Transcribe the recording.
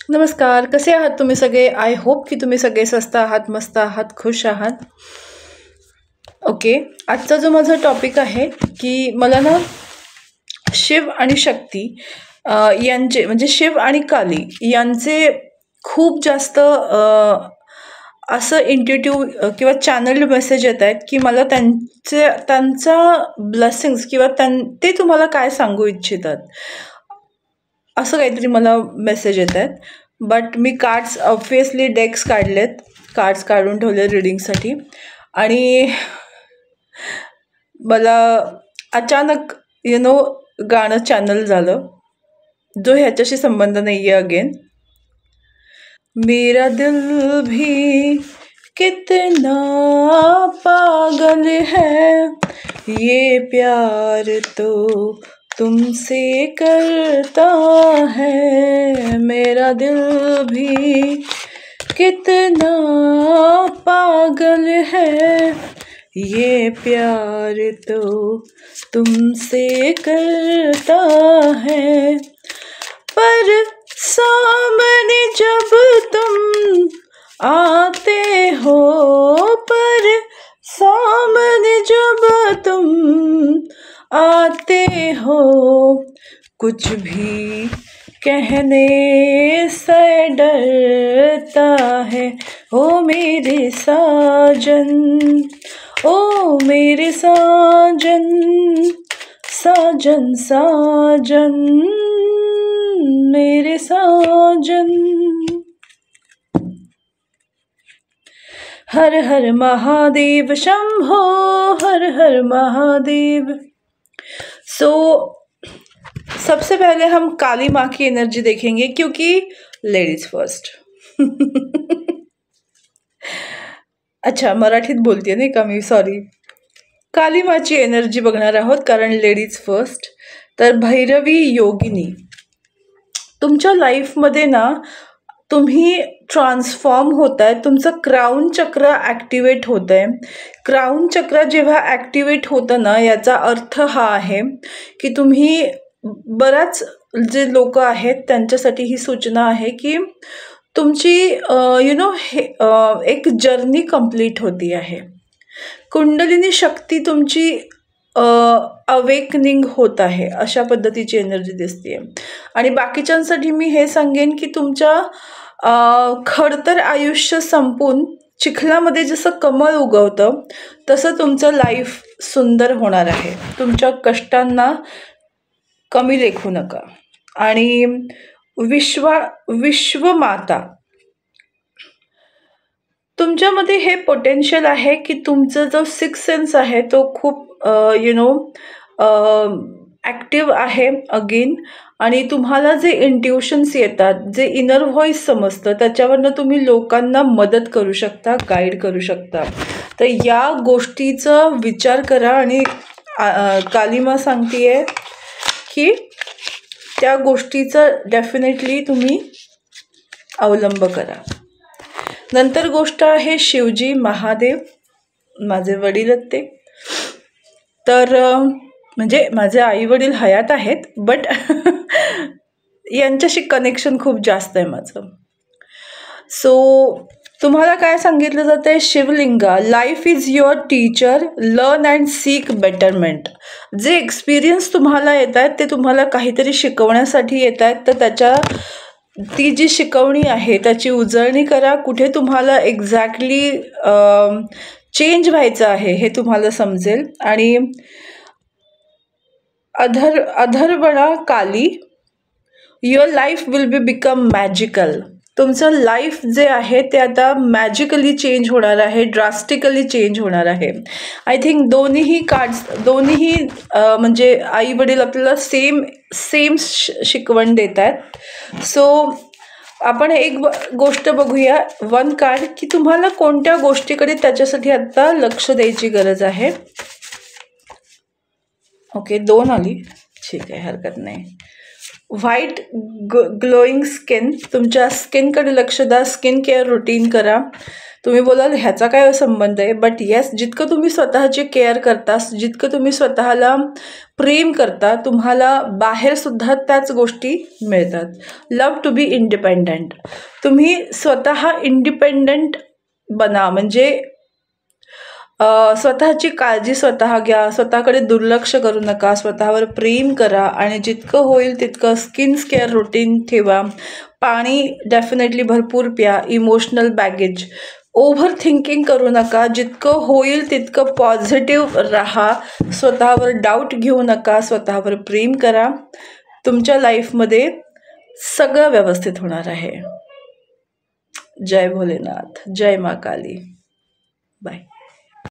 नमस्कार, कसे आहात तुम्ही सगळे? आय होप की तुम्ही सगळे स्वस्त आहात, मस्त आहात, खुश आहात. ओके, आजचा जो माझा टॉपिक आहे की मला ना शिव आणि शक्ती यांचे म्हणजे शिव आणि काली यांचे खूप जास्त असं इंट्युटिव्ह किंवा चॅनल्ड मेसेज येत आहेत की मला त्यांचा ब्लेसिंग्स किंवा ते तुम्हाला काय सांगू इच्छितात असं काहीतरी मला मेसेज येत आहेत. बट मी कार्ड्स ऑब्व्हियसली डेक्स काढलेत, कार्ड्स काढून ठेवले रिडिंगसाठी. आणि मला अचानक गाणं चॅनल झालं जो ह्याच्याशी संबंध नाही आहे. अगेन मेरा दिल भी कितना पागल है, ये प्यार तो तुमसे करता है. मेरा दिल भी कितना पागल है, ये प्यार तो तुमसे करता है. पर सामने जब तुम आते हो, पर सामने जब तुम आते हो, कुछ भी कहने से डरता है. ओ मेरे साजन, ओ मेरे साजन, साजन साजन, मेरे साजन. हर हर महादेव शंभो, हर हर महादेव. सो सबसे पहले हम काली माँ की एनर्जी देखेंगे क्योंकि लेडीज फर्स्ट. अच्छा, मराठीत बोलते नाही का मी, सॉरी. काली माँची एनर्जी बघणार आहोत कारण लेडीज फर्स्ट. तर भैरवी योगिनी, तुमच्या लाईफमध्ये ना तुम्ही ट्रान्सफॉर्म होत आहे. तुमचं क्राऊन चक्र ॲक्टिवेट होत आहे. क्राऊन चक्र जेव्हा ॲक्टिवेट होतं ना, याचा अर्थ हा आहे की तुम्ही बऱ्याच जे लोक आहेत त्यांच्यासाठी ही सूचना आहे की तुमची एक जर्नी कंप्लीट होती आहे. कुंडलिनी शक्ती तुमची अवेकनिंग होत आहे, अशा पद्धतीची एनर्जी दिसते. आणि बाकीच्यांसाठी मी हे सांगेन की तुमच्या खडतर आयुष्य संपून चिखलामध्ये जसं कमळ उगवतं तसं तुमचं लाईफ सुंदर होणार आहे. तुमच्या कष्टांना कमी लेखू नका. आणि विश्वमाता, तुमच्यामध्ये हे पोटेन्शियल आहे की तुमचा जो सिक्स सेन्स आहे तो खूप ॲक्टिव्ह आहे अगेन. आणि तुम्हाला जे इंट्युशन्स येतात, जे इनर व्हॉइस समजतं, त्याच्यावरनं तुम्ही लोकांना मदत करू शकता, गाईड करू शकता. तर या गोष्टीचा विचार करा आणि कालिमा सांगतेय की त्या गोष्टीचा डेफिनेटली तुम्ही अवलंब करा. नंतर गोष्ट आहे शिवजी महादेव, माझे वडील आहेत ते. तर म्हणजे माझे आई वडील हयात आहेत, बट यांच्याशी कनेक्शन खूप जास्त आहे माझं. सो तुम्हाला काय सांगितलं जातं आहे? Shivalinga, life is your teacher, learn and sick betterment. जे एक्सपिरियन्स तुम्हाला येत आहेत ते तुम्हाला काहीतरी शिकवण्यासाठी येत आहेत, तर ती जी शिकवणी आहे त्याची उजळणी करा. कुठे तुम्हाला एक्झॅक्टली चेंज व्हायचं आहे हे तुम्हाला समजेल. आणि अधर्वणा काली, your life will be become magical. तुमचं लाईफ जे आहे ते आता मॅजिकली चेंज होणार आहे, ड्रास्टिकली चेंज होणार आहे. आय थिंक दोन्हीही म्हणजे आई वडील आपल्याला सेम शिकवण देत आहेत. सो आपण एक गोष्ट बघूया, वन कार्ड, की तुम्हाला कोणत्या गोष्टीकडे त्याच्यासाठी आता लक्ष द्यायची गरज आहे. ओके, 2 आली, ठीक आहे, हरकत नाही. व्हाईट ग्लोईंग स्किन, तुमच्या स्किनकडे लक्ष द्या, स्किन केअर रुटीन करा. तुम्ही बोलाल ह्याचा काय संबंध आहे, बट येस, जितकं तुम्ही स्वतःची केअर करता, जितकं तुम्ही स्वतःला प्रेम करता, तुम्हाला बाहेरसुद्धा त्याच गोष्टी मिळतात. लव टू बी इंडिपेंडंट. तुम्ही स्वतः इंडिपेंडंट बना, म्हणजे स्वतःची काळजी स्वतः घ्या, स्वतःकडे दुर्लक्ष करू नका, स्वतःवर प्रेम करा आणि जितकं होईल तितकं स्किन केअर रुटीन ठेवा. पाणी डेफिनेटली भरपूर प्या. इमोशनल बॅगेज, ओव्हर थिंकिंग करू नका. जितकं होईल तितकं पॉझिटिव्ह राहा. स्वतःवर डाऊट घेऊ नका, स्वतःवर प्रेम करा. तुमच्या लाईफमध्ये सगळं व्यवस्थित होणार आहे. जय भोलेनाथ, जय मा काली. बाय.